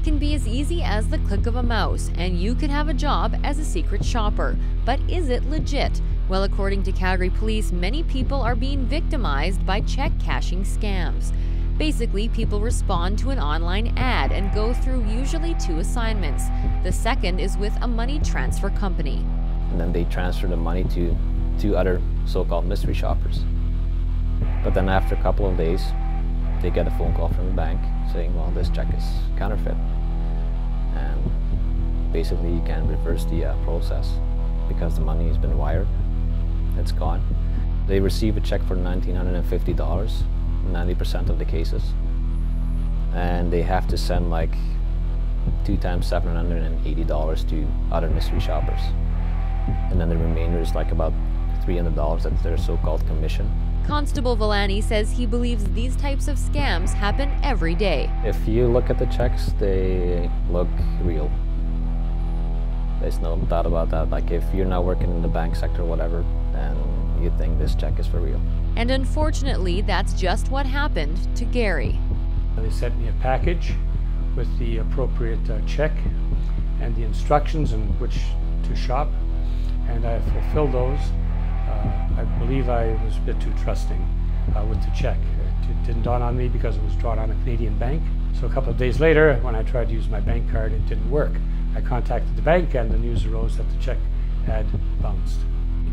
can be as easy as the click of a mouse, and you could have a job as a secret shopper. But is it legit? Well, according to Calgary Police, many people are being victimized by check cashing scams. Basically, people respond to an online ad and go through usually 2 assignments. The second is with a money transfer company. And then they transfer the money to 2 other so-called mystery shoppers. But then after a couple of days, they get a phone call from the bank saying, well, this check is counterfeit. And basically you can reverse the process because the money has been wired. It's gone. They receive a check for $1,950, 90% of the cases. And they have to send like 2 times $780 to other mystery shoppers. And then the remainder is like about $300, that's their so-called commission. Constable Villani says he believes these types of scams happen every day. If you look at the checks, they look real. There's no doubt about that. Like if you're not working in the bank sector or whatever, then you think this check is for real. And unfortunately, that's just what happened to Gary. They sent me a package with the appropriate check and the instructions in which to shop, and I fulfilled those. I believe I was a bit too trusting with the check. It didn't dawn on me because it was drawn on a Canadian bank. So a couple of days later, when I tried to use my bank card, it didn't work. I contacted the bank and the news arose that the check had bounced.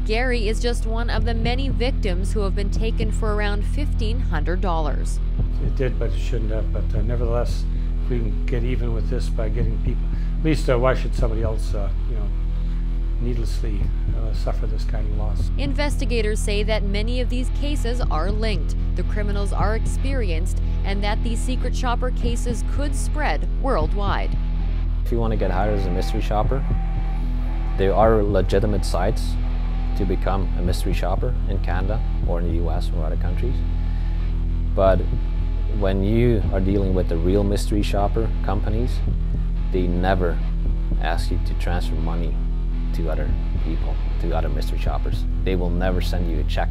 Gary is just one of the many victims who have been taken for around $1,500. It did, but it shouldn't have. But nevertheless, if we can get even with this by getting people, at least why should somebody else, needlessly suffer this kind of loss? Investigators say that many of these cases are linked, the criminals are experienced, and that these secret shopper cases could spread worldwide. If you want to get hired as a mystery shopper, there are legitimate sites to become a mystery shopper in Canada or in the US or other countries. But when you are dealing with the real mystery shopper companies, they never ask you to transfer money to other people, to other mystery shoppers. They will never send you a check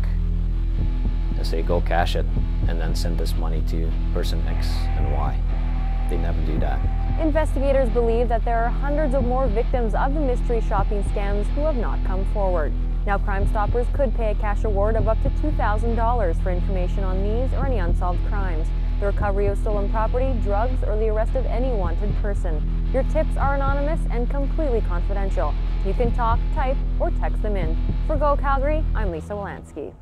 and say, go cash it, and then send this money to person X and Y. They never do that. Investigators believe that there are hundreds of more victims of the mystery shopping scams who have not come forward. Now, Crime Stoppers could pay a cash award of up to $2,000 for information on these or any unsolved crimes, the recovery of stolen property, drugs, or the arrest of any wanted person. Your tips are anonymous and completely confidential. You can talk, type, or text them in. For Go Calgary, I'm Lisa Wolanski.